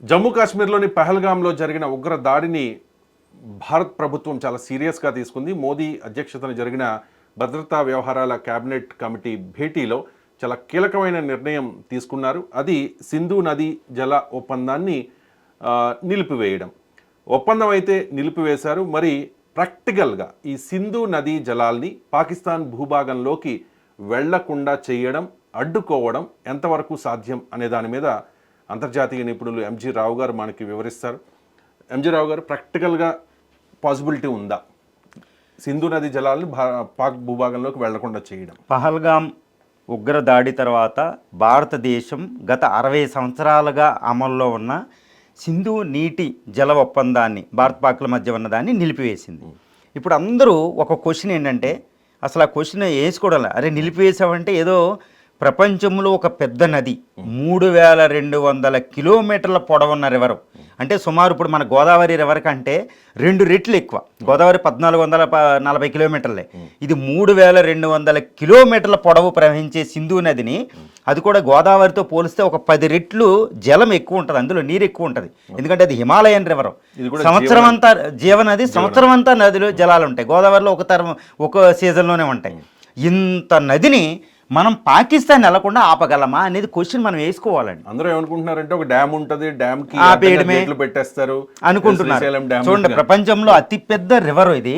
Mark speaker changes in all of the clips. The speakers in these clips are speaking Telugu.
Speaker 1: జమ్మూ కాశ్మీర్లోని పహల్గామ్లో జరిగిన ఉగ్ర దాడిని భారత్ ప్రభుత్వం చాలా సీరియస్గా తీసుకుంది. మోదీ అధ్యక్షతన జరిగిన భద్రతా వ్యవహారాల కేబినెట్ కమిటీ భేటీలో చాలా కీలకమైన నిర్ణయం తీసుకున్నారు. అది సింధు నదీ జల ఒప్పందాన్ని నిలిపివేయడం. ఒప్పందం అయితే నిలిపివేశారు. మరి ప్రాక్టికల్గా ఈ సింధు నదీ జలాల్ని పాకిస్తాన్ భూభాగంలోకి వెళ్లకుండా చేయడం, అడ్డుకోవడం ఎంతవరకు సాధ్యం అనే దాని మీద అంతర్జాతీయ నిపుణులు ఎంజీ రావు గారు మనకి వివరిస్తారు. ఎంజీ రావు గారు, ప్రాక్టికల్గా పాసిబిలిటీ ఉందా సింధు నది జలాలను పాక్ భూభాగంలోకి వెళ్లకుండా చేయడం?
Speaker 2: పహల్గామ్ ఉగ్ర దాడి తర్వాత భారతదేశం గత 60 సంవత్సరాలుగా అమల్లో ఉన్న సింధు నీటి జల ఒప్పందాన్ని, భారత్ పాక్ల మధ్య ఉన్నదాన్ని నిలిపివేసింది. ఇప్పుడు అందరూ ఒక క్వశ్చన్ ఏంటంటే, అసలు ఆ క్వశ్చన్ వేసుకోవడం, అరే నిలిపివేసామంటే ఏదో ప్రపంచంలో ఒక పెద్ద నది 3200 కిలోమీటర్ల పొడవున్న రివర్, అంటే సుమారు ఇప్పుడు మన గోదావరి రివర్ కంటే 2 రెట్లు ఎక్కువ. గోదావరి 1440 కిలోమీటర్లే, ఇది 3200 కిలోమీటర్ల పొడవు ప్రవహించే సింధు నదిని, అది కూడా గోదావరితో పోలిస్తే ఒక 10 రెట్లు జలం ఎక్కువ ఉంటుంది, అందులో నీరు ఎక్కువ ఉంటుంది. ఎందుకంటే అది హిమాలయన్ రివర్, సంవత్సరం అంతా జీవనది, సంవత్సరం అంతా నదిలో జలాలు ఉంటాయి. గోదావరిలో ఒక సీజన్లోనే ఉంటాయి. ఇంత నదిని మనం పాకిస్తాన్ వెళ్లకుండా ఆపగలమా అనేది క్వశ్చన్ మనం వేసుకోవాలండి.
Speaker 1: అందరూ ఏమనుకుంటున్నారంటే ఒక డ్యామ్ ఉంటుంది, డ్యామ్ కి పెట్టేస్తారు
Speaker 2: అనుకుంటున్నారు. చూడండి, ప్రపంచంలో అతిపెద్ద రివర్ ఇది,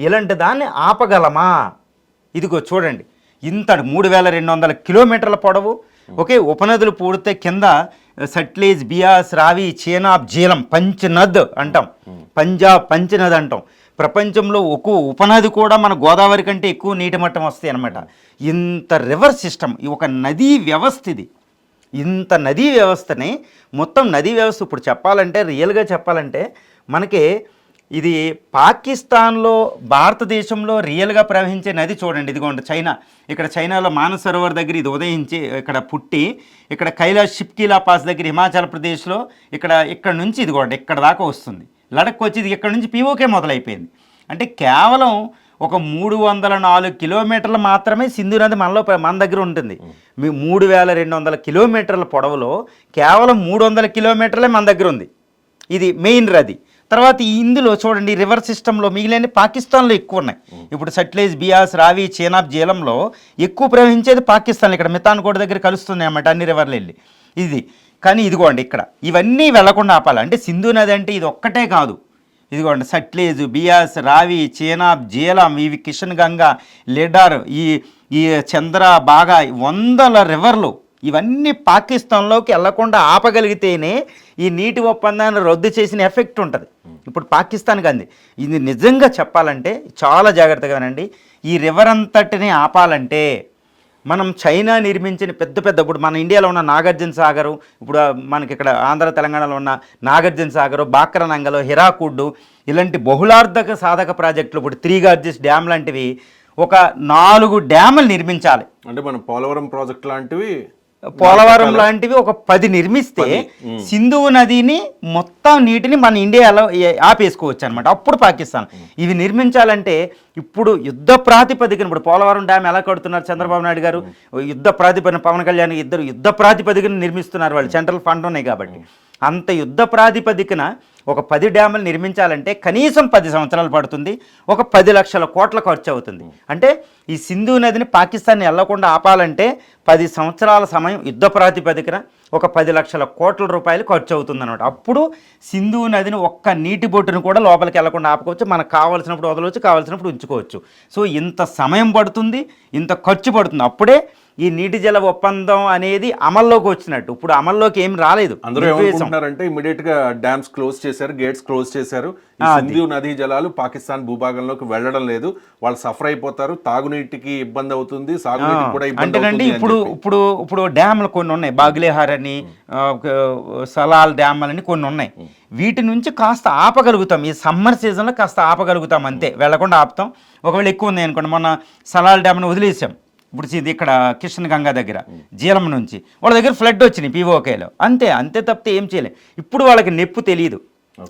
Speaker 2: ఇలాంటి దాన్ని ఆపగలమా? ఇదిగో చూడండి, ఇంత 3200 కిలోమీటర్ల పొడవు. ఓకే, ఉపనదులు పూడితే కింద సట్లేజ్, బియాస్, రావి, చేనాబ్, జీలం, పంచనద్ అంటాం, పంజాబ్ పంచనద్ అంటాం. ప్రపంచంలో ఒక ఉపనది కూడా మన గోదావరి కంటే ఎక్కువ నీటి మట్టం వస్తాయి అన్నమాట. ఇంత రివర్ సిస్టమ్, ఒక నదీ వ్యవస్థ ఇది. ఇంత నదీ వ్యవస్థని, మొత్తం నదీ వ్యవస్థ ఇప్పుడు చెప్పాలంటే, రియల్గా చెప్పాలంటే, మనకి ఇది పాకిస్తాన్లో, భారతదేశంలో రియల్గా ప్రవహించే నది చూడండి. ఇదిగోండి చైనా, ఇక్కడ చైనాలో మానస్ సరోవర్ దగ్గర ఇది ఉదయించి ఇక్కడ పుట్టి, ఇక్కడ కైలాష్ షిప్కీలా పాస్ దగ్గర హిమాచల్ ప్రదేశ్లో ఇక్కడ నుంచి ఇదిగోండి ఇక్కడ దాకా వస్తుంది. లడక్ వచ్చి ఇక్కడ నుంచి పీఓకే మొదలైపోయింది. అంటే కేవలం ఒక 304 కిలోమీటర్లు మాత్రమే సింధు నది మన దగ్గర ఉంటుంది. మీ 3200 కిలోమీటర్ల పొడవులో కేవలం 300 కిలోమీటర్లే మన దగ్గర ఉంది. ఇది మెయిన్ నది. తర్వాత ఇందులో చూడండి, రివర్ సిస్టంలో మిగిలిన పాకిస్తాన్లో ఎక్కువ ఉన్నాయి. ఇప్పుడు సట్లేజ్, బియాస్, రావి, చేనాబ్, జీలంలో ఎక్కువ ప్రవహించేది పాకిస్తాన్లో. ఇక్కడ మితాన్కోట్ దగ్గర కలుస్తున్నాయి అన్నమాట అన్ని రివర్లు వెళ్ళి. ఇది కానీ ఇదిగోండి ఇక్కడ ఇవన్నీ వెళ్లకుండా ఆపాలి. అంటే సింధు నది అంటే ఇది ఒక్కటే కాదు. ఇదిగోండి సట్లేజ్, బియాస్, రావి, చేనాబ్, జీలం, ఇవి కిషన్ గంగా, లెడార్, ఈ చంద్ర, బాగా 100 రివర్లు, ఇవన్నీ పాకిస్తాన్లోకి వెళ్లకుండా ఆపగలిగితేనే ఈ నీటి ఒప్పందాన్ని రద్దు చేసిన ఎఫెక్ట్ ఉంటుంది. ఇప్పుడు పాకిస్తాన్కి అంది. ఇది నిజంగా చెప్పాలంటే చాలా జాగ్రత్తగా వినండి. ఈ రివర్ అంతటిని ఆపాలంటే మనం చైనా నిర్మించిన పెద్ద ఇప్పుడు మన ఇండియాలో ఉన్న నాగార్జున సాగరు, ఇప్పుడు మనకి ఇక్కడ ఆంధ్ర తెలంగాణలో ఉన్న నాగార్జున సాగరు, బాక్రనంగలు, హిరాకుడ్డు, ఇలాంటి బహుళార్థక సాధక ప్రాజెక్టులు, ఇప్పుడు 3 గార్జెస్ డ్యామ్ లాంటివి ఒక 4 డ్యాములు నిర్మించాలి.
Speaker 1: అంటే మనం పోలవరం ప్రాజెక్ట్ లాంటివి,
Speaker 2: ఒక 10 నిర్మిస్తే సింధు నదిని మొత్తం నీటిని మన ఇండియాలో ఆపేసుకోవచ్చు అనమాట. అప్పుడు పాకిస్తాన్ ఇవి నిర్మించాలంటే ఇప్పుడు యుద్ధ ప్రాతిపదికన, ఇప్పుడు పోలవరం డ్యామ్ ఎలా కడుతున్నారు చంద్రబాబు నాయుడు గారు, యుద్ధ ప్రాతిపదికన, పవన్ కళ్యాణ్ ఇద్దరు యుద్ధ ప్రాతిపదికన నిర్మిస్తున్నారు. వాళ్ళు సెంట్రల్ ఫండ్ ఉన్నాయి కాబట్టి. అంత యుద్ధ ప్రాతిపదికన ఒక 10 డ్యాములు నిర్మించాలంటే కనీసం 10 సంవత్సరాలు పడుతుంది. ఒక 10 లక్షల కోట్ల ఖర్చు అవుతుంది. అంటే ఈ సింధు నదిని పాకిస్తాన్ వెళ్లకుండా ఆపాలంటే 10 సంవత్సరాల సమయం, యుద్ధ ప్రాతిపదికన ఒక 10 లక్షల కోట్ల రూపాయలు ఖర్చు అవుతుంది అన్నమాట. అప్పుడు సింధు నదిని ఒక్క నీటి బొట్టును కూడా లోపలికి వెళ్లకుండా ఆపుకోవచ్చు. మనకు కావాల్సినప్పుడు వదలవచ్చు, కావాల్సినప్పుడు ఉంచుకోవచ్చు. సో ఇంత సమయం పడుతుంది, ఇంత ఖర్చు పడుతుంది. అప్పుడే ఈ నీటి జల ఒప్పందం అనేది అమల్లోకి వచ్చినట్టు. ఇప్పుడు అమల్లోకి ఏం రాలేదు.
Speaker 1: అందరూ ఏమనుకుంటున్నారంటే ఇమీడియట్ గా డ్యామ్స్ క్లోజ్ చేశారు, గేట్స్ క్లోజ్ చేశారు, సింధు నదీ జలాలు పాకిస్తాన్ భూభాగంలోకి వెళ్ళడం లేదు, వాళ్ళు సఫర్ అయిపోతారు, తాగునీటికి ఇబ్బంది అవుతుంది, సాగునీటికి కూడా ఇబ్బంది అవుతుంది.
Speaker 2: ఇప్పుడు డ్యామ్లు కొన్ని ఉన్నాయి, బాగ్లేహార్ అని, సలాల్ డ్యామ్ అని కొన్ని ఉన్నాయి. వీటి నుంచి కాస్త ఆపగలుగుతాం, ఈ సమ్మర్ సీజన్లో కాస్త ఆపగలుగుతాం, అంతే. వెళ్లకుండా ఆపుతాం. ఒకవేళ ఎక్కువ ఉంది అనుకోండి, మొన్న సలాల్ డ్యామ్ని వదిలేసాం. ఇప్పుడు ఇది ఇక్కడ కిషన్ గంగా దగ్గర జీలం నుంచి వాళ్ళ దగ్గర ఫ్లడ్ వచ్చినాయి పీఓకేలో, అంతే తప్పితే ఏం చేయలేదు. ఇప్పుడు వాళ్ళకి నొప్పు తెలియదు.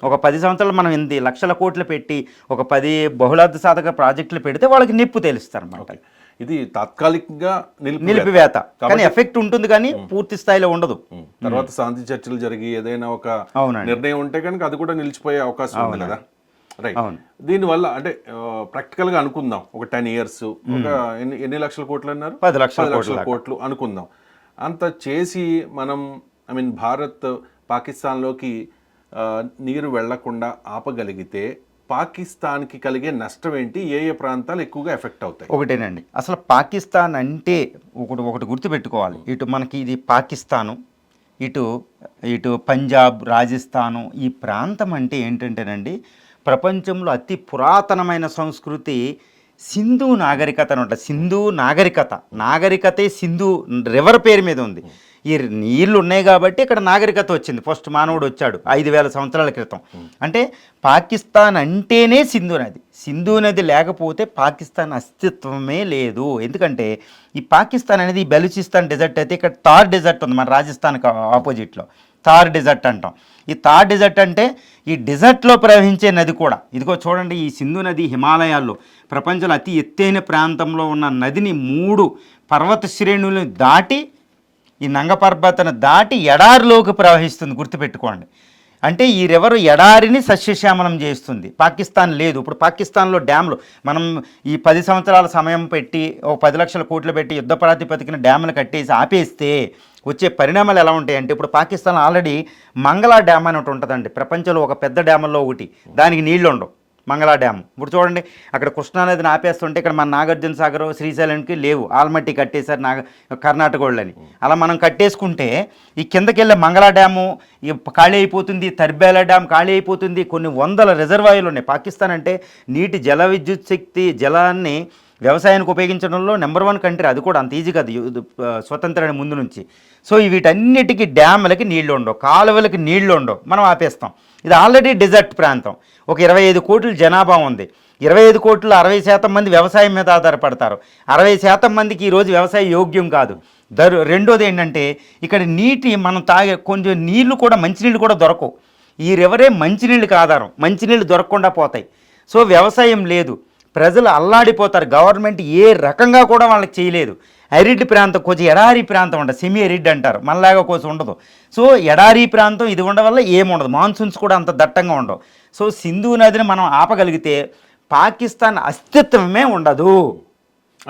Speaker 2: ఒక 10 సంవత్సరాలు మనం 8 లక్షల కోట్లు పెట్టి ఒక 10 బహుళార్థ సాధక ప్రాజెక్టులు పెడితే వాళ్ళకి నొప్పు తెలుస్తారు అన్నమాట.
Speaker 1: ఇది తాత్కాలికంగా
Speaker 2: నిలిపివేత, కానీ ఎఫెక్ట్ ఉంటుంది కానీ పూర్తి స్థాయిలో ఉండదు.
Speaker 1: తర్వాత శాంతి చర్చలు జరిగి ఏదైనా ఒక నిర్ణయం ఉంటే కనుక అది కూడా నిలిచిపోయే అవకాశం ఉంది కదా. రైట్. దీనివల్ల అంటే ప్రాక్టికల్ గా అనుకుందాం, ఒక 10 years ఒక ఎన్ని లక్షల కోట్లు అన్నారు?
Speaker 2: 10 లక్షల
Speaker 1: కోట్లు అనుకుందాం. అంత చేసి మనం ఐ మీన్ భారత్ పాకిస్తాన్లోకి నీరు వెళ్లకుండా ఆపగలిగితే పాకిస్తాన్కి కలిగే నష్టం ఏంటి? ఏ ఏ ప్రాంతాలు ఎక్కువగా ఎఫెక్ట్ అవుతాయి?
Speaker 2: ఒకటేనండి, అసలు పాకిస్తాన్ అంటే ఒకటి గుర్తుపెట్టుకోవాలి. ఇటు మనకి ఇది పాకిస్తాను, ఇటు పంజాబ్, రాజస్థాను, ఈ ప్రాంతం అంటే ఏంటంటేనండి, ప్రపంచంలో అతి పురాతనమైన సంస్కృతి సింధు నాగరికత అనమాట. సింధు నాగరికతే సింధు రివర్ పేరు మీద ఉంది. ఈ నీళ్లు ఉన్నాయి కాబట్టి ఇక్కడ నాగరికత వచ్చింది. ఫస్ట్ మానవుడు వచ్చాడు 5000 సంవత్సరాల క్రితం. అంటే పాకిస్తాన్ అంటేనే సింధు నది లేకపోతే పాకిస్తాన్ అస్తిత్వమే లేదు. ఎందుకంటే ఈ పాకిస్తాన్ అనేది బెలూచిస్తాన్ డెజర్ట్ అయితే ఇక్కడ థార్ డెజర్ట్ ఉంది మన రాజస్థాన్కి ఆపోజిట్లో. థార్ డెజర్ట్ అంటాం. ఈ థార్ డెజర్ట్ అంటే ఈ డెజర్ట్లో ప్రవహించే నది కూడా. ఇదిగో చూడండి, ఈ సింధు నది హిమాలయాల్లో ప్రపంచంలో అతి ఎత్తైన ప్రాంతంలో ఉన్న నదిని 3 పర్వత శ్రేణులను దాటి, ఈ నంగపర్వతను దాటి ఎడారిలోకి ప్రవహిస్తుంది. గుర్తుపెట్టుకోండి. అంటే ఈ రివర్ ఎడారిని సస్యశ్యామలం చేస్తుంది. పాకిస్తాన్ లేదు. ఇప్పుడు పాకిస్తాన్లో డ్యామ్లు మనం ఈ 10 సంవత్సరాల సమయం పెట్టి 10 లక్షల కోట్లు పెట్టి యుద్ధ ప్రాతిపదికన డ్యాములు కట్టేసి ఆపేస్తే వచ్చే పరిణామాలు ఎలా ఉంటాయంటే, ఇప్పుడు పాకిస్తాన్ ఆల్రెడీ మంగళా డ్యామ్ అని ఒకటి ఉంటుందండి, ప్రపంచంలో ఒక పెద్ద డ్యాముల్లో ఒకటి. దానికి నీళ్లు ఉండవు, మంగళా డ్యామ్. ఇప్పుడు చూడండి, అక్కడ కృష్ణానదిని ఆపేస్తుంటే ఇక్కడ మన నాగార్జున సాగర్, శ్రీశైలంకి లేవు, ఆల్మట్టి కట్టేశారు కర్ణాటక వాళ్ళని. అలా మనం కట్టేసుకుంటే ఈ కిందకి వెళ్ళే మంగళా డ్యాము ఖాళీ అయిపోతుంది, తర్బేలా డ్యామ్ ఖాళీ అయిపోతుంది. కొన్ని వందల రిజర్వాయర్లు ఉన్నాయి. పాకిస్తాన్ అంటే నీటి జల విద్యుత్ శక్తి, జలాన్ని వ్యవసాయానికి ఉపయోగించడంలో నెంబర్ 1 కంట్రీ. అది కూడా అంత ఈజీ కాదు స్వతంత్రానికి ముందు నుంచి. సో వీటన్నిటికీ డ్యాములకి నీళ్లు ఉండవు, కాలువలకి నీళ్లు ఉండవు, మనం ఆపేస్తాం. ఇది ఆల్రెడీ డెజర్ట్ ప్రాంతం. ఒక 25 కోట్ల జనాభా ఉంది. 25 కోట్ల 60% మంది వ్యవసాయం మీద ఆధారపడతారు. 60% మందికి ఈరోజు వ్యవసాయ యోగ్యం కాదు. రెండోది ఏంటంటే, ఇక్కడ నీటి మనం తాగే కొంచెం నీళ్లు కూడా, మంచినీళ్ళు కూడా దొరకవు. ఈ రివరే మంచినీళ్ళకి ఆధారం. మంచినీళ్ళు దొరకకుండా పోతాయి. సో వ్యవసాయం లేదు, ప్రజలు అల్లాడిపోతారు. గవర్నమెంట్ ఏ రకంగా కూడా వాళ్ళకి చేయలేదు. అరిడ్ ప్రాంతం, కొంచెం ఎడారి ప్రాంతం ఉంటుంది, సెమీ అరిడ్ అంటారు, మనలాగా కొంచెం ఉండదు. సో ఎడారి ప్రాంతం ఇది ఉండడం వల్ల ఏముండదు, మాన్సూన్స్ కూడా అంత దట్టంగా ఉండవు. సో సింధు నదిని మనం ఆపగలిగితే పాకిస్తాన్ అస్తిత్వమే ఉండదు.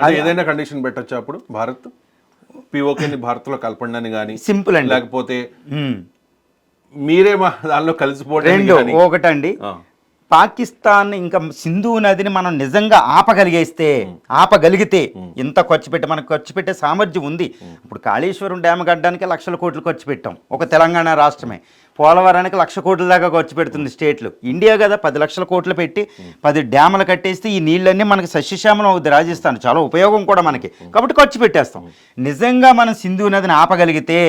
Speaker 1: అది ఏదైనా కండిషన్ పెట్టచ్చు అప్పుడు భారత్ పిఓకేని భారత్లో కలపండి అని కానీ,
Speaker 2: సింపుల్ అండి.
Speaker 1: లేకపోతే మీరే మా దానిలో కలిసిపోవడం.
Speaker 2: ఒకటండి, పాకిస్తాన్ ఇంకా సింధు నదిని మనం నిజంగా ఆపగలిగితే ఇంత ఖర్చు పెట్టి, మనకు ఖర్చు పెట్టే సామర్థ్యం ఉంది. ఇప్పుడు కాళేశ్వరం డ్యామ్ కట్టడానికి లక్షల కోట్లు ఖర్చు పెట్టాం, ఒక తెలంగాణ రాష్ట్రమే. పోలవరానికి 1,00,000 కోట్ల దాకా ఖర్చు పెడుతుంది స్టేట్లు. ఇండియా కదా 10 లక్షల కోట్లు పెట్టి 10 డ్యాములు కట్టేస్తే ఈ నీళ్ళన్నీ మనకి సస్యశ్యామలం అవుద్ది. రాజస్థాన్ చాలా ఉపయోగం కూడా మనకి, కాబట్టి ఖర్చు పెట్టేస్తాం. నిజంగా మనం సింధు నదిని ఆపగలిగితే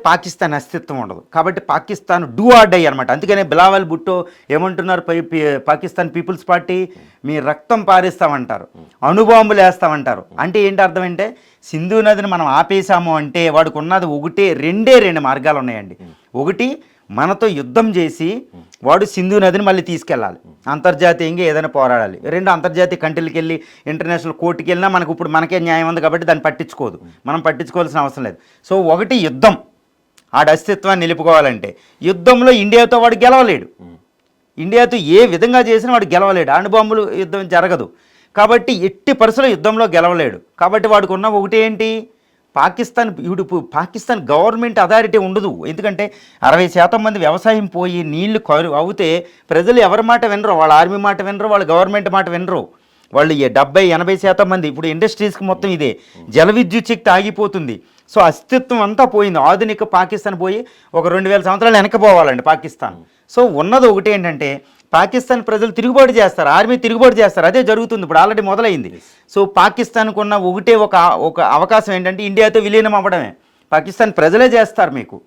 Speaker 2: పాకిస్తాన్ అస్తిత్వం ఉండదు. కాబట్టి పాకిస్తాన్ డూ ఆర్ డై అనమాట. అందుకనే బిలావల్ భుట్టో ఏమంటున్నారు, పాకిస్తాన్ పీపుల్స్ పార్టీ మీ రక్తం పారేస్తామంటారు, అణుబాంబులు వేస్తామంటారు. అంటే ఏంటి అర్థం అంటే, సింధు నదిని మనం ఆపేసాము అంటే వాడికి ఉన్నది రెండు మార్గాలు ఉన్నాయండి. ఒకటి, మనతో యుద్ధం చేసి వాడు సింధు నదిని మళ్ళీ తీసుకెళ్ళాలి, అంతర్జాతీయంగా ఏదైనా పోరాడాలి. 2, అంతర్జాతీయ కంట్రీలకు వెళ్ళి ఇంటర్నేషనల్ కోర్టుకి వెళ్ళినా మనకే న్యాయం ఉంది కాబట్టి దాన్ని పట్టించుకోదు, మనం పట్టించుకోవాల్సిన అవసరం లేదు. సో ఒకటి యుద్ధం, ఆడ అస్తిత్వాన్ని నిలుపుకోవాలంటే యుద్ధంలో ఇండియాతో వాడు గెలవలేడు. ఇండియాతో ఏ విధంగా చేసినా వాడు గెలవలేడు, అణుబాంబులు యుద్ధం జరగదు కాబట్టి ఎట్టి పరిస్థితుల్లో యుద్ధంలో గెలవలేడు. కాబట్టి వాడికి ఉన్న ఒకటి ఏంటి, పాకిస్తాన్ గవర్నమెంట్ అథారిటీ ఉండదు. ఎందుకంటే 60% మంది వ్యవసాయం పోయి నీళ్లు అవుతే ప్రజలు ఎవరి మాట వినరు, వాళ్ళ ఆర్మీ మాట వినరు, వాళ్ళ గవర్నమెంట్ మాట వినరు. వాళ్ళు 70-80% మంది, ఇప్పుడు ఇండస్ట్రీస్కి మొత్తం ఇదే, జల విద్యుత్ శక్తి ఆగిపోతుంది. సో అస్తిత్వం అంతా పోయింది. ఆధునిక పాకిస్తాన్ పోయి ఒక 2000 సంవత్సరాలు వెనకపోవాలండి పాకిస్తాన్. సో ఉన్నది ఒకటి ఏంటంటే, పాకిస్తాన్ ప్రజలు తిరుగుబాటు చేస్తారు, ఆర్మీ తిరుగుబాటు చేస్తారు. అదే జరుగుతుంది, ఇప్పుడు ఆల్రెడీ మొదలైంది. సో పాకిస్తాన్కు ఉన్న ఒక అవకాశం ఏంటంటే ఇండియాతో విలీనం అవ్వడమే. పాకిస్తాన్ ప్రజలే చేస్తారు మీకు.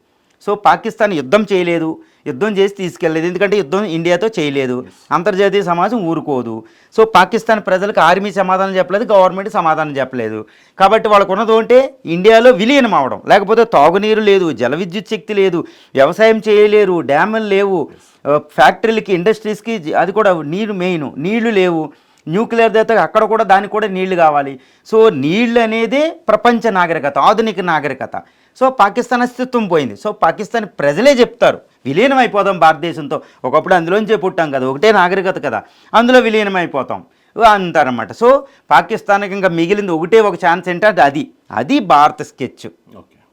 Speaker 2: సో పాకిస్తాన్ యుద్ధం చేయలేదు, యుద్ధం చేసి తీసుకెళ్ళలేదు, ఎందుకంటే యుద్ధం ఇండియాతో చేయలేదు, అంతర్జాతీయ సమాజం ఊరుకోదు. సో పాకిస్తాన్ ప్రజలకు ఆర్మీ సమాధానం చెప్పలేదు, గవర్నమెంట్ సమాధానం చెప్పలేదు. కాబట్టి వాళ్ళకు ఉన్నది అంటే ఇండియాలో విలీనం అవడం, లేకపోతే తాగునీరు లేదు, జల విద్యుత్ శక్తి లేదు, వ్యవసాయం చేయలేరు, డ్యాములు లేవు, ఫ్యాక్టరీలకి ఇండస్ట్రీస్కి అది కూడా నీరు మెయిన్, నీళ్లు లేవు. న్యూక్లియర్ అయితే అక్కడ కూడా దానికి కూడా నీళ్లు కావాలి. సో నీళ్ళు అనేది ప్రపంచ నాగరికత, ఆధునిక నాగరికత. సో పాకిస్తాన్ అస్తిత్వం పోయింది. సో పాకిస్తాన్ ప్రజలే చెప్తారు విలీనం అయిపోదాం భారతదేశంతో, ఒకప్పుడు అందులోంచే పుట్టాం కదా, ఒకటే నాగరికత కదా, అందులో విలీనం అయిపోతాం అంటారన్నమాట. సో పాకిస్తాన్కి ఇంకా మిగిలింది ఒకటే ఒక ఛాన్స్ ఏంటంటే అది భారత స్కెచ్.